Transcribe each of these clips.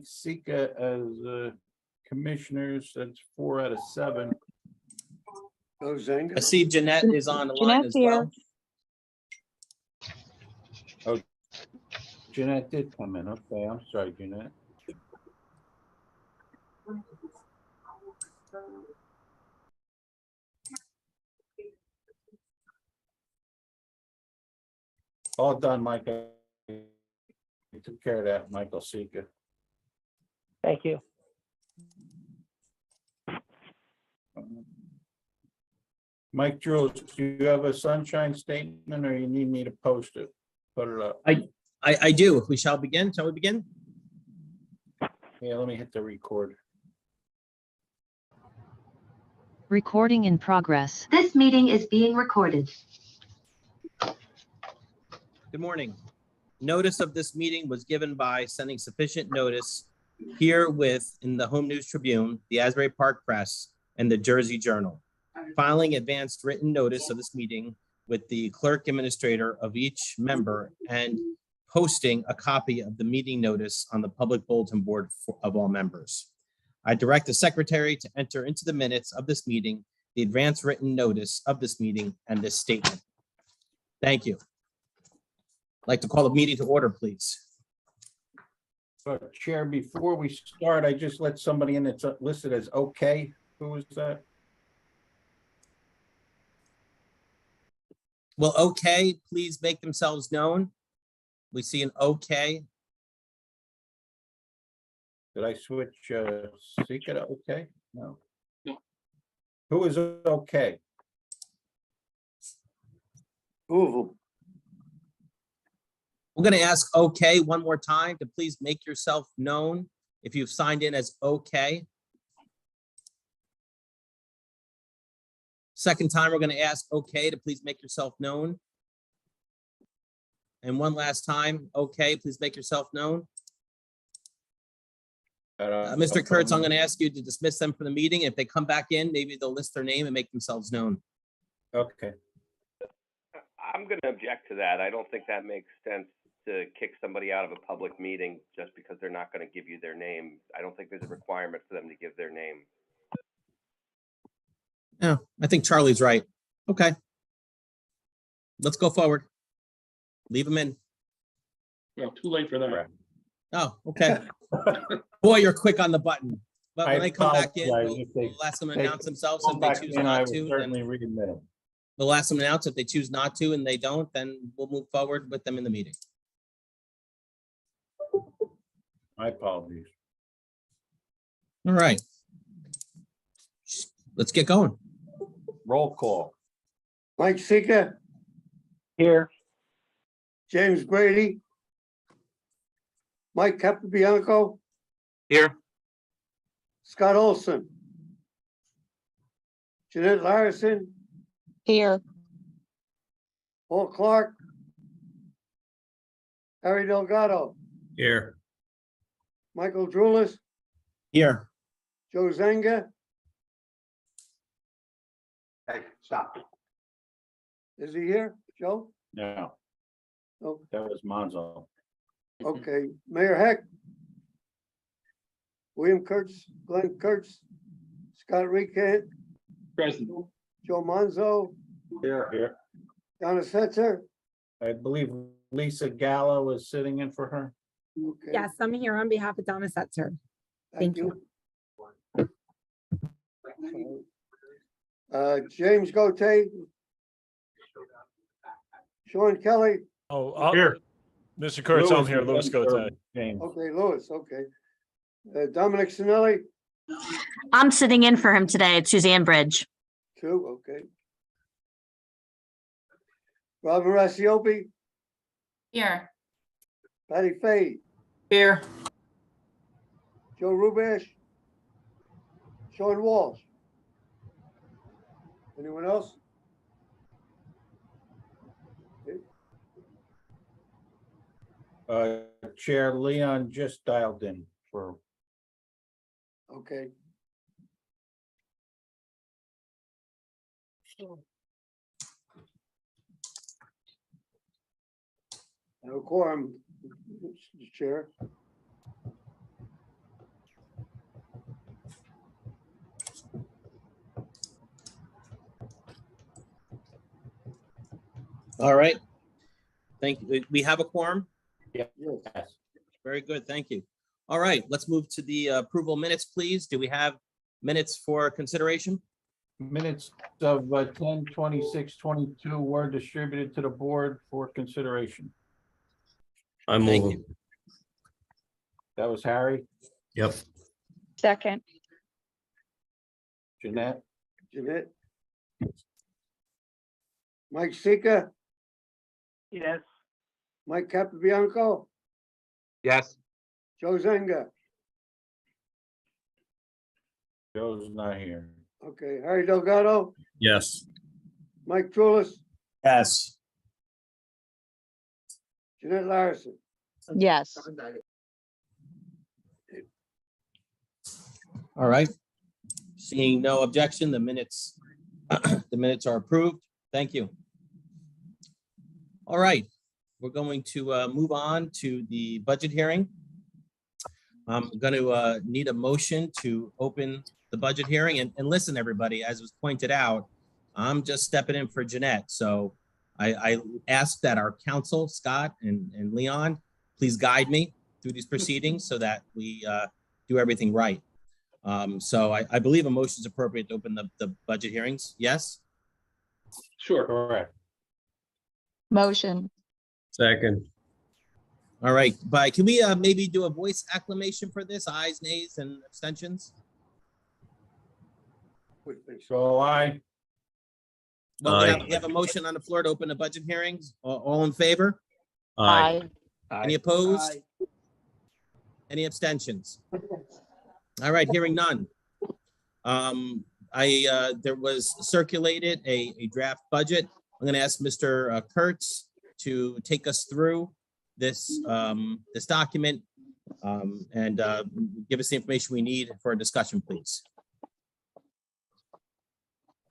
Sika as commissioners. That's 4 out of 7. I see Jeanette is on the line as well. Oh, Jeanette did come in. Okay, I'm sorry, Jeanette. All done, Michael. You took care of that, Michael Sika. Thank you. Mike Jules, do you have a sunshine statement or you need me to post it? Put it up. I do. If we shall begin, shall we begin? Yeah, let me hit the record. Recording in progress. This meeting is being recorded. Good morning. Notice of this meeting was given by sending sufficient notice herewith in the Home News Tribune, the Asbury Park Press, and the Jersey Journal. Filing advanced written notice of this meeting with the clerk administrator of each member and posting a copy of the meeting notice on the public bulletin board of all members. I direct the secretary to enter into the minutes of this meeting the advanced written notice of this meeting and this statement. Thank you. I'd like to call the meeting to order, please. Chair, before we start, I just let somebody in that's listed as okay. Who is that? Will okay please make themselves known? We see an okay. Did I switch Sika to okay? No. Who is okay? We're going to ask okay one more time to please make yourself known if you've signed in as okay. Second time, we're going to ask okay to please make yourself known. And one last time, okay, please make yourself known. Mr. Kurtz, I'm going to ask you to dismiss them from the meeting. If they come back in, maybe they'll list their name and make themselves known. Okay. I'm going to object to that. I don't think that makes sense to kick somebody out of a public meeting just because they're not going to give you their name. I don't think there's a requirement for them to give their name. Yeah, I think Charlie's right. Okay. Let's go forward. Leave them in. Well, too late for that. Oh, okay. Boy, you're quick on the button. But when they come back in, apologize. we'll ask them to They announce themselves. Come If they back choose in, I not will to, certainly then readmit them. we'll ask them to announce. If they choose not to and they don't, then we'll move forward with them in the meeting. My apologies. All right. Let's get going. Roll call. Mike Sika, Here. James Brady, Mike Capabianco, Here. Scott Olson, Jeanette Larison, Here. Paul Clark, Harry Delgado, Here. Michael Drulis, Here. Joe Zanga. Hey, stop. Is he here, Joe? No, Oh, that was Monzo. okay. Mayor Heck, William Kurtz, Glenn Kurtz, Scott Recant, Present. Joe Monzo, Here. Donna Setzer. I believe Lisa Gallo is sitting in for her. Okay, Yes, I'm here on behalf of Donna Setzer. Thank you. James Gote, Sean Kelly. Oh, Here. Mr. Kurtz, I'm Louis here. is Louis in Gote. for James. Okay, Lewis, okay. Dominic Sinelli, I'm sitting in for him today. It's Suzanne Bridge. 2, okay. Robin Rassiopi, Here. Patty Fay, Here. Joe Rubash, Sean Walsh. Anyone else? Chair Leon just dialed in for. Okay. No quorum, Chair. All right. Thank you. We have a quorum. Yes. Very good. Thank you. All right, let's move to the approval minutes, please. Do we have minutes for consideration? Minutes of 10/26/22 were distributed to the board for consideration. I Thank move. you. That was Harry, Yep. Second. Jeanette, Jeanette. Mike Sika, Yes. Mike Capabianco, Yes. Joe Zenga. Joe's not here. Okay, Harry Delgado, Yes. Mike Trulis, Yes. Jeanette Larson. Yes. All right. Seeing no objection, the minutes, the minutes are approved. Thank you. All right, we're going to move on to the budget hearing. I'm going to need a motion to open the budget hearing. And listen, everybody, as was pointed out, I'm just stepping in for Jeanette. So I ask that our counsel, Scott and Leon, please guide me through these proceedings so that we do everything right. So I believe a motion is appropriate to open the budget hearings. Yes? Sure. Correct. Motion. Second. All right, but can we maybe do a voice acclamation for this? Ayes, nays, and abstentions? So I, Well, Aye. we have a motion on the floor to open the budget hearings. All in favor? Aye. Any opposed? Any abstentions? All right, hearing none. There was circulated a draft budget. I'm going to ask Mr. Kurtz to take us through this this document and give us the information we need for a discussion, please.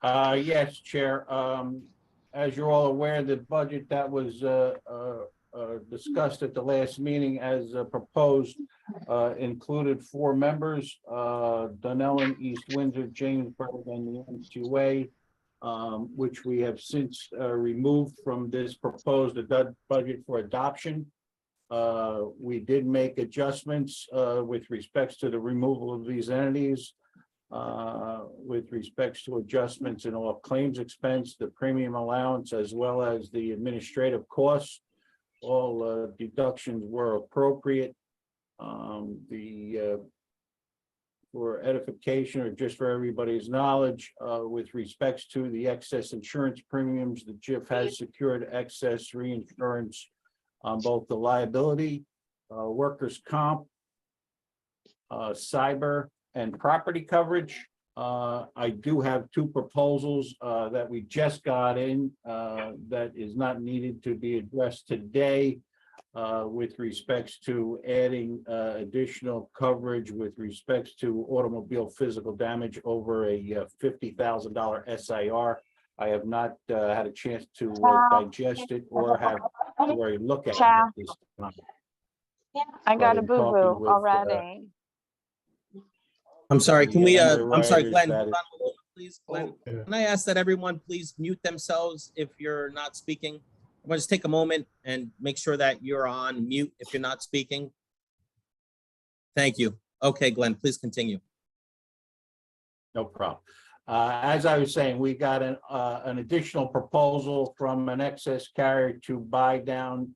yes, Chair. As you're all aware, the budget that was discussed at the last meeting as proposed included 4 members, Dunellen, East Windsor, Jamesburg, and the NCUA, which we have since removed from this proposed budget for adoption. We did make adjustments with respects to the removal of these entities, with respects to adjustments in all claims expense, the premium allowance, as well as the administrative costs. All deductions were appropriate. For edification or just for everybody's knowledge, with respects to the excess insurance premiums, the JIF has secured excess reinsurance on both the liability, workers' comp, cyber, and property coverage. I do have 2 proposals that we just got in that is not needed to be addressed today. With respects to adding additional coverage with respects to automobile physical damage over a $50,000 SIR. I have not had a chance to digest it or have or look at it at this time. I got a But in talking boo-boo with, already. I'm sorry, can we, I'm sorry, underwriters Glenn, that hold on a moment, please, Glenn. Can I ask that everyone please mute themselves if you're not speaking? I want to just take a moment and make sure that you're on mute if you're not speaking. Thank you. Okay, Glenn, please continue. No problem. As I was saying, we got an additional proposal from an excess carrier to buy down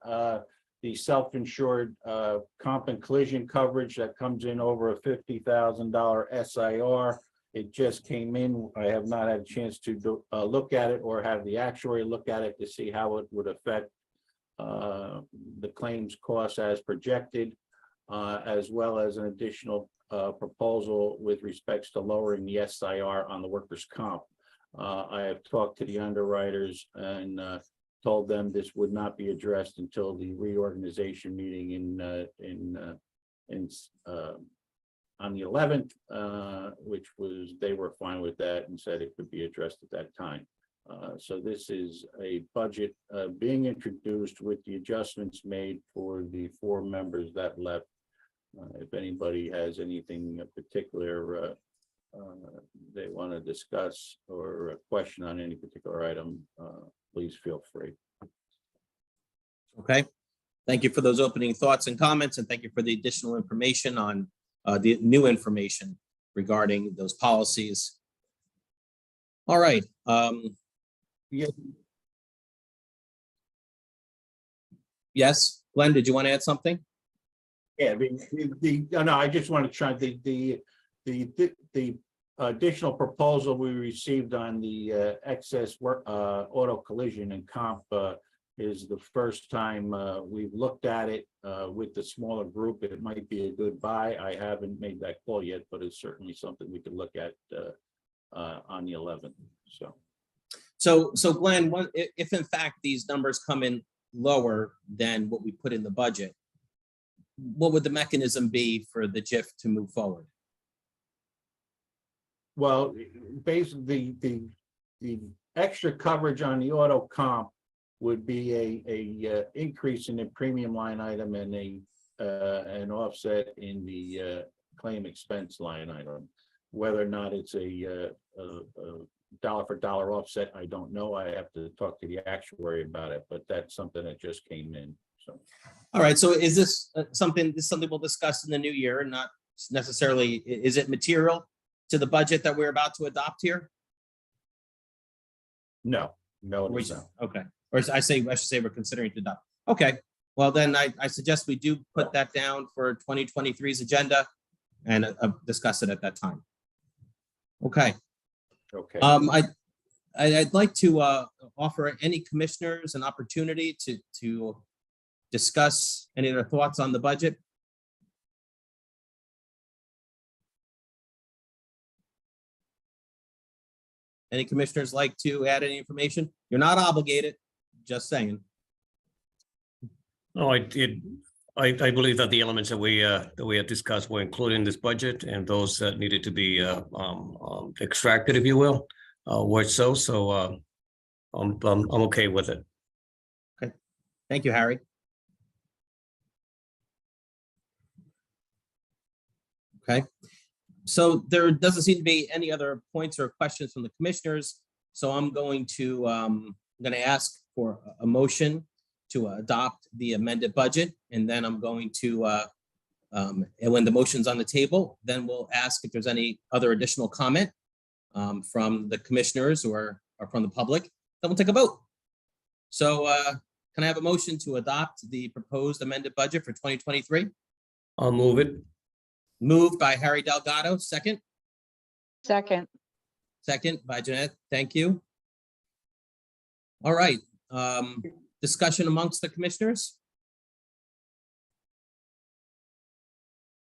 the self-insured comp and collision coverage that comes in over a $50,000 SIR. It just came in. I have not had a chance to look at it or have the actuary look at it to see how it would affect the claims costs as projected, as well as an additional proposal with respects to lowering the SIR on the workers' comp. I have talked to the underwriters and told them this would not be addressed until the reorganization meeting on the 11th, which was, they were fine with that and said it could be addressed at that time. So this is a budget being introduced with the adjustments made for the 4 members that left. If anybody has anything particular they want to discuss or a question on any particular item, please feel free. Okay. Thank you for those opening thoughts and comments, and thank you for the additional information on the new information regarding those policies. All right. Yeah. Yes, Glenn, did you want to add something? Yeah, no, I just want to try the additional proposal we received on the excess work auto collision and comp is the first time we've looked at it with the smaller group. It might be a good buy. I haven't made that call yet, but it's certainly something we could look at on the 11th. So Glenn, if in fact these numbers come in lower than what we put in the budget, what would the mechanism be for the JIF to move forward? Well, basically, the extra coverage on the auto comp would be a increase in the premium line item and an offset in the claim expense line item. Whether or not it's a dollar for dollar offset, I don't know. I have to talk to the actuary about it, but that's something that just came in. So, all right. So is this something we'll discuss in the new year, not necessarily? Is it material to the budget that we're about to adopt here? no, it's not. Okay. Or I should say we're considering to adopt. Okay. Well, then I suggest we do put that down for 2023's agenda and discuss it at that time. Okay. Okay. I'd like to offer any commissioners an opportunity to discuss any of their thoughts on the budget. Any commissioners like to add any information? You're not obligated, just saying. No, I believe that the elements that we had discussed were included in this budget, and those that needed to be extracted, if you will, were so. So I'm okay with it. Okay, thank you, Harry. Okay, so there doesn't seem to be any other points or questions from the commissioners. So I'm going to ask for a motion to adopt the amended budget, and then I'm going to, and when the motion's on the table, then we'll ask if there's any other additional comment from the commissioners or from the public. Then we'll take a vote. So can I have a motion to adopt the proposed amended budget for 2023? I'll move it. Moved by Harry Delgado, second. Second. Second by Jeanette, thank you. All right, discussion amongst the commissioners?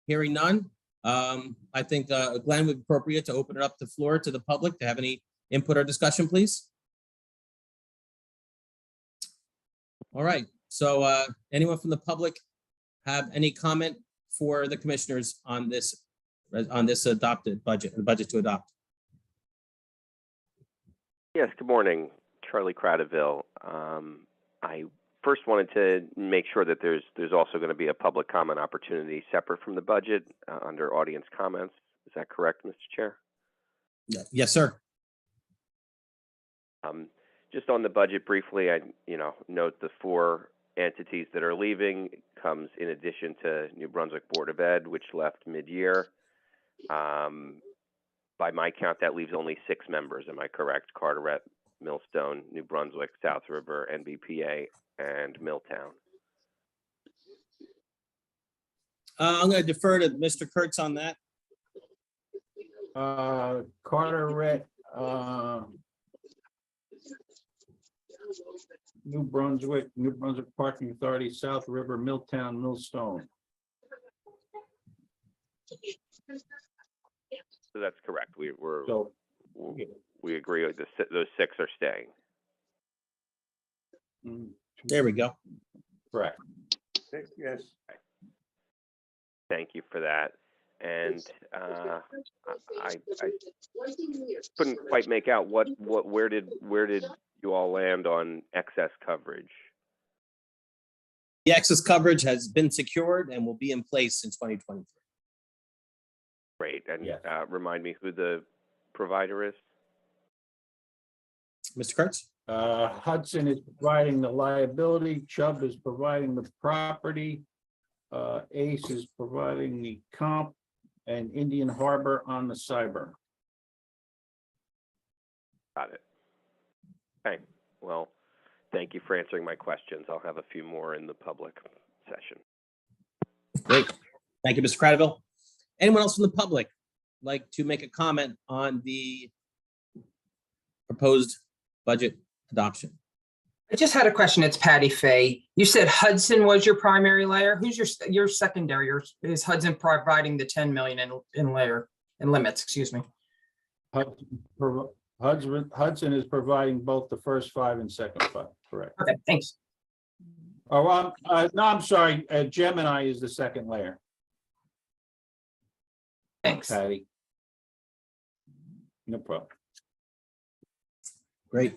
Hearing none, I think Glenn would be appropriate to open it up the floor to the public to have any input or discussion, please. All right, so anyone from the public have any comment for the commissioners on this adopted budget, the budget to adopt? Yes, good morning, Charlie Cradaville. I first wanted to make sure that there's also going to be a public comment opportunity separate from the budget under audience comments. Is that correct, Mr. Chair? Yes, sir. Just on the budget briefly, I note the 4 entities that are leaving comes in addition to New Brunswick Board of Ed, which left mid-year. By my count, that leaves only 6 members. Am I correct? Carteret, Millstone, New Brunswick, South River, NBPA, and Milltown. I'm going to defer to Mr. Kurtz on that. Carteret, New Brunswick Parking Authority, South River, Milltown, Millstone. So that's correct. We agree with those 6 are staying. There we go. Correct. Yes. Thank you for that. And I couldn't quite make out where did you all land on excess coverage? The excess coverage has been secured and will be in place in 2023. Great. And yes. Remind me who the provider is? Mr. Kurtz? Hudson is providing the liability, Chubb is providing the property, Ace is providing the comp, and Indian Harbor on the cyber. Got it. Okay, well, thank you for answering my questions. I'll have a few more in the public session. Great. Thank you, Mr. Cradaville. Anyone else from the public like to make a comment on the proposed budget adoption? I just had a question. It's Patty Fay. You said Hudson was your primary layer. Who's your secondary? Is Hudson providing the 10 million in layer in limits? Excuse me. Hudson is providing both the first 5 and second 5, correct? Okay, thanks. Oh, no, I'm sorry, Gemini is the second layer, Thanks. Patty. No problem. Great.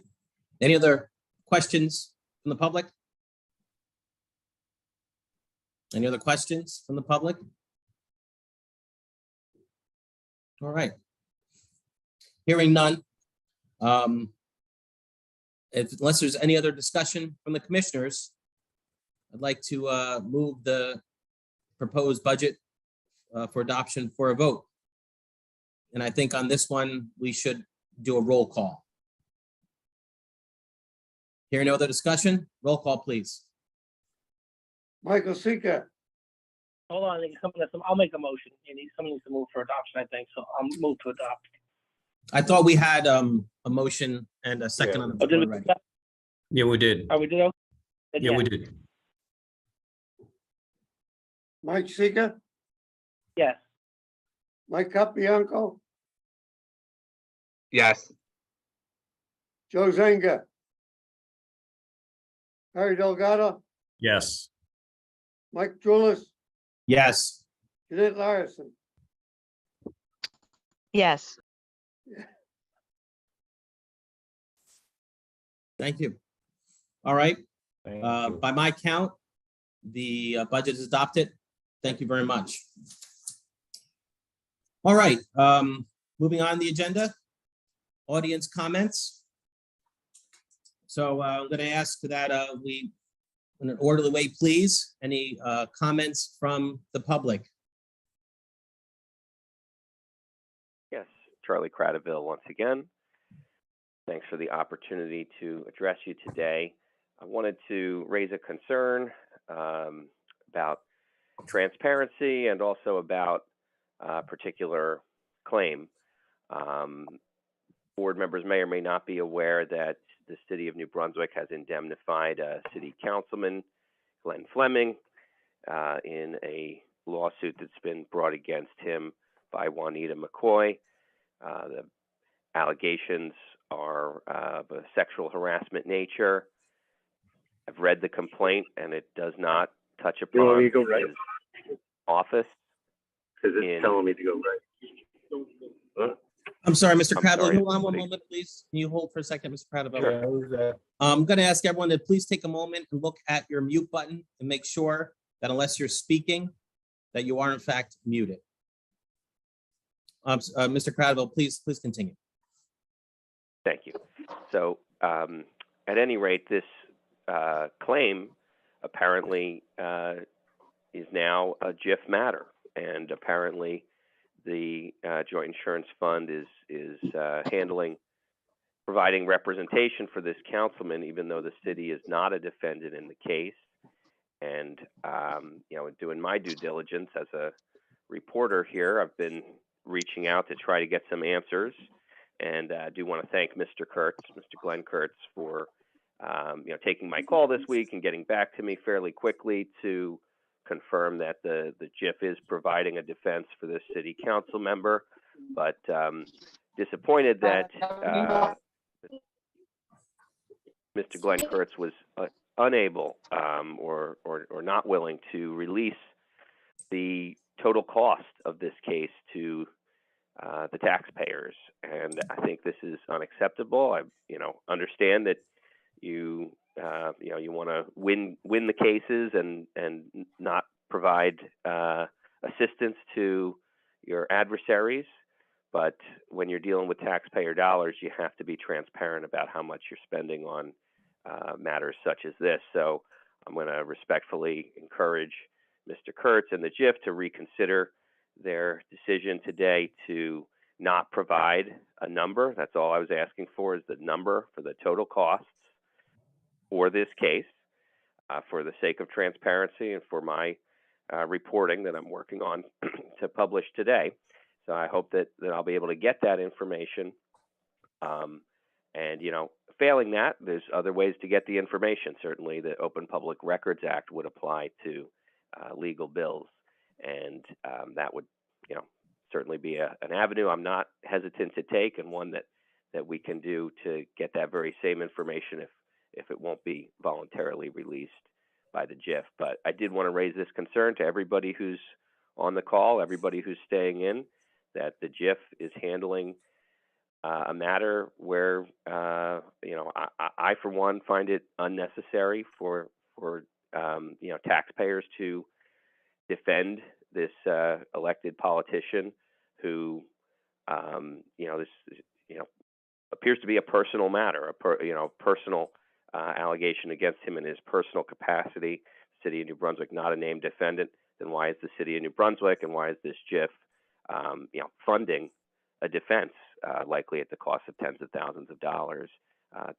Any other questions from the public? Any other questions from the public? All right. Hearing none. Unless there's any other discussion from the commissioners, I'd like to move the proposed budget for adoption for a vote. And I think on this one, we should do a roll call. Hearing no other discussion, roll call, please. Michael Sika, Hold on, I think I'll make a motion. Someone needs to move for adoption, I think, so I'll move to adopt. I thought we had a motion and a second on the Oh, did floor we, already. Yeah, we did. are we doing? Yeah, we did. Mike Sika, Yes, Mike Capianco, Yes. Joe Zenga, Harry Delgado, Yes. Mike Julis, Yes. Jeanette Larson. Yes. Thank you. All right. Thank you. By my count, the budget is adopted. Thank you very much. All right. Moving on the agenda, audience comments. So I'm going to ask that we, in an orderly way, please, any comments from the public? Yes, Charlie Cradaville once again. Thanks for the opportunity to address you today. I wanted to raise a concern about transparency and also about a particular claim. Board members may or may not be aware that the city of New Brunswick has indemnified a city councilman, Glenn Fleming, in a lawsuit that's been brought against him by Juanita McCoy. The allegations are of a sexual harassment nature. I've read the complaint and it does not touch upon his office. Because it's telling me to go right. I'm sorry, Mr. I'm Cradaville, sorry. hold on one moment, please. Can you hold for a second, Mr. Cradaville? Yeah, who's that? I'm going to ask everyone to please take a moment and look at your mute button and make sure that unless you're speaking, that you are in fact muted. Mr. Cradaville, please continue. Thank you. So at any rate, this claim apparently is now a JIF matter, and apparently the Joint Insurance Fund is providing representation for this councilman, even though the city is not a defendant in the case. And doing my due diligence as a reporter here, I've been reaching out to try to get some answers. And I do want to thank Mr. Glenn Kurtz, for taking my call this week and getting back to me fairly quickly to confirm that the JIF is providing a defense for this city council member. But disappointed that Mr. Glenn Kurtz was unable or not willing to release the total cost of this case to the taxpayers, and I think this is unacceptable. I understand that you want to win the cases and not provide assistance to your adversaries, But when you're dealing with taxpayer dollars, you have to be transparent about how much you're spending on matters such as this. So I'm going to respectfully encourage Mr. Kurtz and the JIF to reconsider their decision today to not provide a number. That's all I was asking for, is the number for the total costs for this case, for the sake of transparency and for my reporting that I'm working on to publish today. So I hope that I'll be able to get that information. And, you know, failing that, there's other ways to get the information. Certainly the Open Public Records Act would apply to legal bills. And that would, you know, certainly be an avenue I'm not hesitant to take, and one that we can do to get that very same information if it won't be voluntarily released by the JIF. But I did want to raise this concern to everybody who's on the call, everybody who's staying in, that the JIF is handling a matter where, you know, I for one find it unnecessary for you know, taxpayers to defend this elected politician who, you know, this, you know, appears to be a personal matter, you know, personal allegation against him in his personal capacity. City of New Brunswick, not a named defendant. Then why is the City of New Brunswick and why is this JIF, you know, funding a defense, likely at the cost of tens of thousands of dollars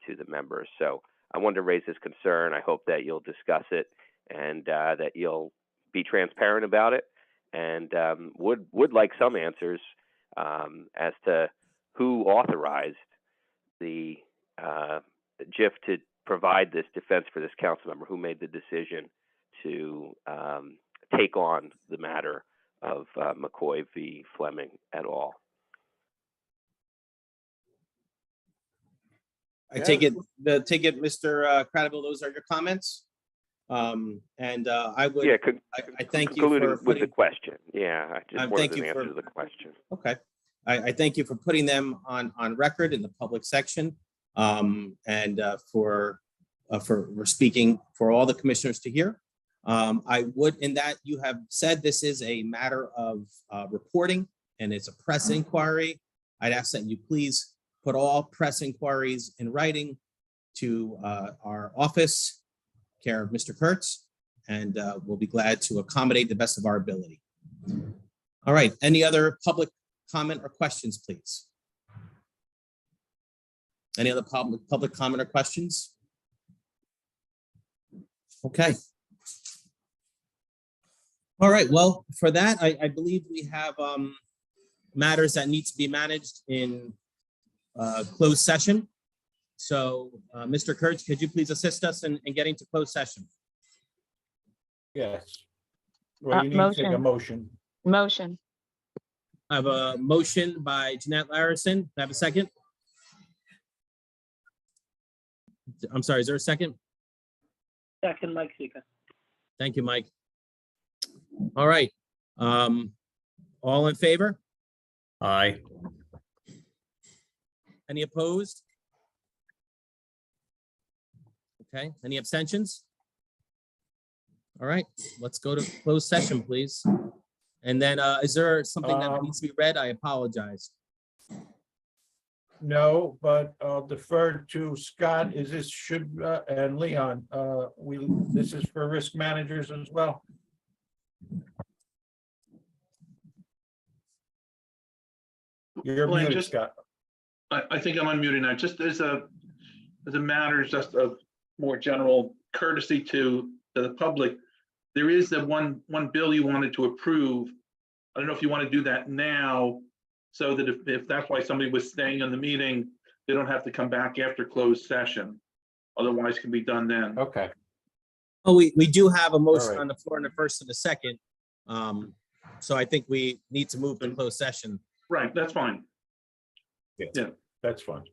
to the members? So I wanted to raise this concern. I hope that you'll discuss it and that you'll be transparent about it, and would like some answers as to who authorized the JIF to provide this defense for this council member, who made the decision to take on the matter of McCoy v. Fleming et al. I take it, Mr. Cradaville, those are your comments. And I would, Yeah, I thank you concluding for with putting, the question. Yeah, I just wanted thank an you answer for- to the question. okay. I thank you for putting them on record in the public section, and for speaking for all the commissioners to hear. I would, in that you have said this is a matter of reporting and it's a press inquiry, I'd ask that you please put all press inquiries in writing to our office, care of Mr. Kurtz, and we'll be glad to accommodate the best of our ability. All right, any other public comment or questions, please? Any other public comment or questions? Okay. All right, well, for that, I believe we have matters that need to be managed in closed session. So, Mr. Kurtz, could you please assist us in getting to closed session? Yes. Well, you need to take a Motion. motion. Motion. I have a motion by Jeanette Larison. Do I have a second? I'm sorry, is there a second? Second, Mike Sika. Thank you, Mike. All right. All in favor? Aye. Any opposed? Okay, any abstentions? All right, let's go to closed session, please. And then is there something that needs to be read? I apologize. No, but I'll defer to Scott. Is this and Leon, this is for risk managers as well? You're Glenn, muted, Scott. I think I'm unmuted now. Just as a matter just of more general courtesy to the public, there is the one bill you wanted to approve. I don't know if you want to do that now, so that if that's why somebody was staying in the meeting, they don't have to come back after closed session. Otherwise, it can be done then. Okay. Oh, we do have a motion right. on the floor in the first and the second. So I think we need to move to closed session. Right, that's fine. Yeah, that's fine.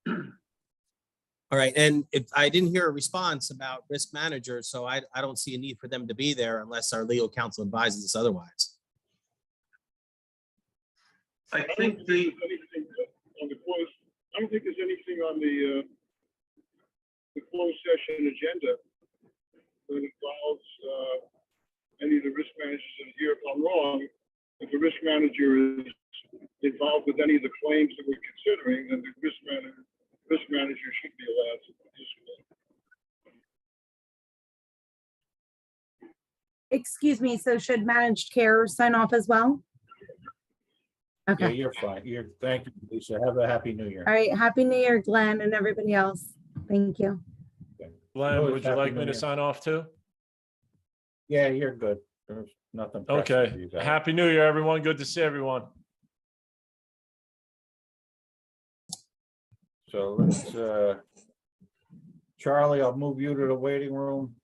All right, and if I didn't hear a response about risk managers, so I don't see a need for them to be there unless our legal counsel advises us otherwise. I think the I don't think there's anything on the closed session agenda that involves any of the risk managers in here. If I'm wrong, if the risk manager is involved with any of the claims that we're considering, then the risk manager should be allowed to participate. Excuse me, so should managed care sign off as well? Yeah, Okay, you're fine. Thank you, Lisa. Have a happy new year. all right. Happy New Year, Glenn and everybody else. Thank you. Glenn, Always would you happy like New me to Year. sign off too? Yeah, you're good. There's nothing. pressing for Okay. you guys. Happy New Year, everyone. Good to see everyone. So let's, Charlie, I'll move you to the waiting room.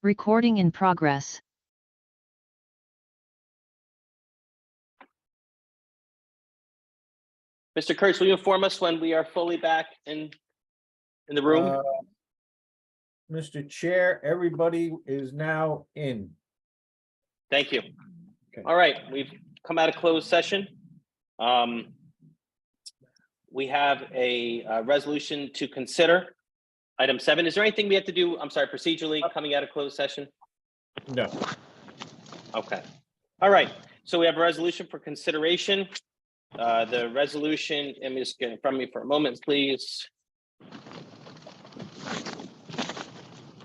Recording in progress. Mr. Kurtz, will you inform us when we are fully back in the room? Mr. Chair, everybody is now in. Thank you. Okay. All right, we've come out of closed session. We have a resolution to consider. Item 7, is there anything we have to do, I'm sorry, procedurally coming out of closed session? No. Okay. All right, so we have a resolution for consideration. The resolution, let me just get in front of me for a moment, please.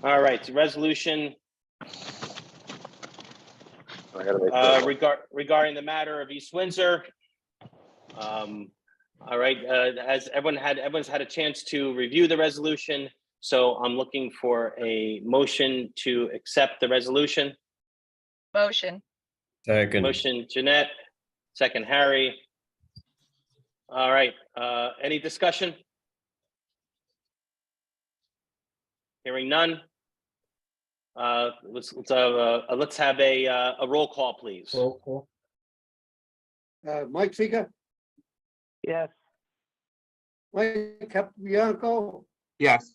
All right, the resolution regarding the matter of East Windsor. All right, as everyone's had a chance to review the resolution, so I'm looking for a motion to accept the resolution. Motion. Second. Motion Jeanette, second Harry. All right, any discussion? Hearing none. Let's have a roll call, please. Roll call. Mike Seeker, Yes. Mike Capabianco, Yes.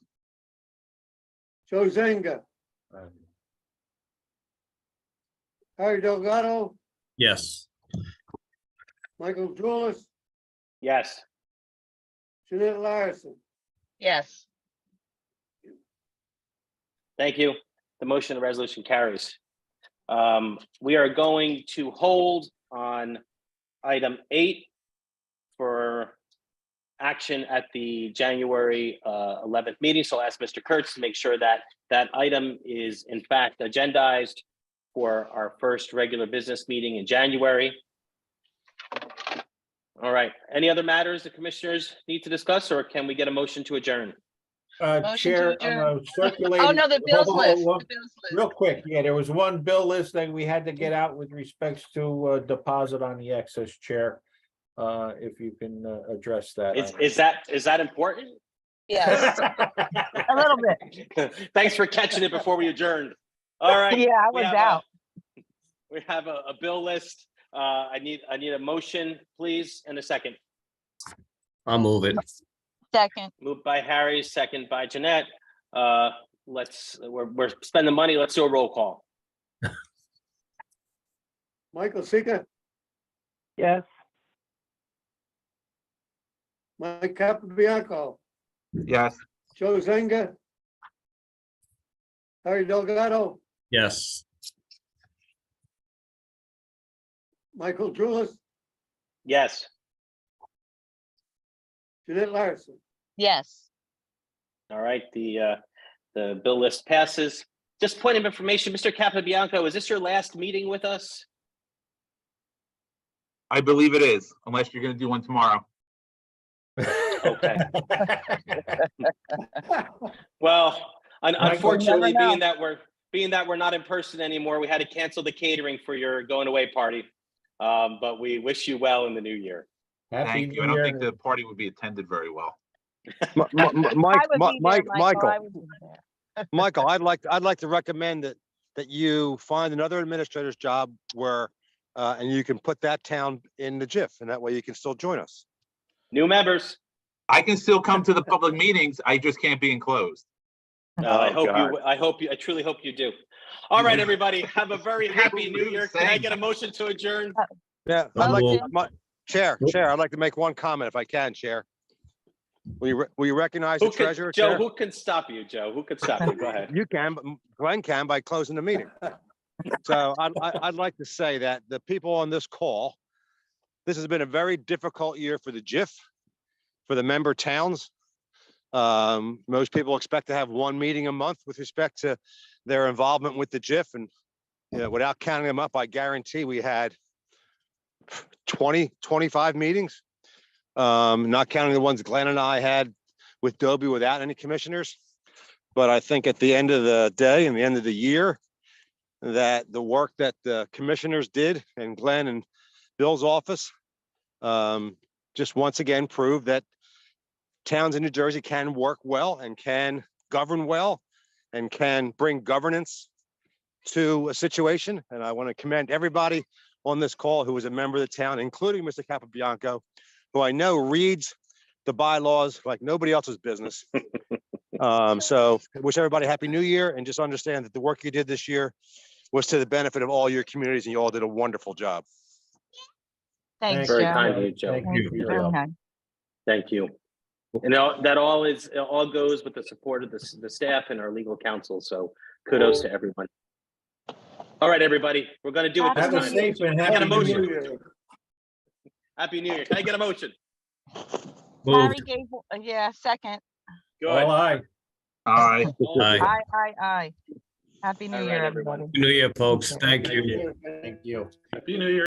Joe Zanga, Harry Delgado, Yes. Michael Julius, Yes. Jeanette Larson. Yes. Thank you. The motion and resolution carries. We are going to hold on item 8 for action at the January 11th meeting. So I'll ask Mr. Kurtz to make sure that that item is in fact agendized for our first regular business meeting in January. All right. Any other matters the commissioners need to discuss, or can we get a motion to adjourn? Motion Chair, to I'm adjourn. circulating. Oh, no, the bills Hold on, list. hold on. The bills list. Real quick, yeah, there was one bill list that we had to get out with respects to deposit on the excess, Chair. If you can address that. Is that important? Yes, a little bit. Thanks for catching it before we adjourned. All right. Yeah, I we was have out. We have a bill list. I need a motion, please, and a second. I'll move it. Second. Moved by Harry, second by Jeanette. We're spending money. Let's do a roll call. Michael Seeker, Yes. Mike Capabianco, Yes. Joe Zanga, Harry Delgado, Yes. Michael Julius, Yes. Jeanette Larson. Yes. All right. The bill list passes. Just point of information, Mr. Capabianco, is this your last meeting with us? I believe it is, unless you're going to do one tomorrow. Okay. Well, unfortunately, being that we're not in person anymore, we had to cancel the catering for your going away party. But we wish you well in the new year. Thank you. I don't think the party would be attended very well. Michael, I'd like to recommend that you find another administrator's job where and you can put that town in the JIF, and that way you can still join us. New members. I can still come to the public meetings. I just can't be enclosed. I truly hope you do. All right, everybody, have a very happy new year. Can I get a motion to adjourn? Yeah, Chair, I'd like to make one comment if I can, Chair. Will you recognize the treasurer, Joe, Chair? who can stop you, Joe? Who could stop you? Go ahead. You can, but Glenn can by closing the meeting. So I'd like to say that the people on this call, this has been a very difficult year for the JIF, for the member towns. Most people expect to have one meeting a month with respect to their involvement with the JIF. And without counting them up, I guarantee we had 20, 25 meetings, not counting the ones Glenn and I had with Dobie without any commissioners. But I think at the end of the day and the end of the year, that the work that the commissioners did and Glenn and Bill's office just once again proved that towns in New Jersey can work well and can govern well and can bring governance to a situation, and I want to commend everybody on this call who was a member of the town, including Mr. Capabianco, who I know reads the bylaws like nobody else's business. So I wish everybody Happy New Year, and just understand that the work you did this year was to the benefit of all your communities, and you all did a wonderful job. Thanks, Very Joe. kind of you, Joe. Thank you, Very Joe. kind. Thank you. And that all goes with the support of the staff and our legal counsel. So kudos to everyone. All right, everybody, we're going to do it this Have a time. safe and Can I get happy a New motion? Year. Happy New Year. Can I get a motion? Larry gave, yeah, second. Good. All aye. Aye. Aye. Happy New All Year, right, everyone. everybody. New Year, folks. Thank you. Thank you. Happy New Year.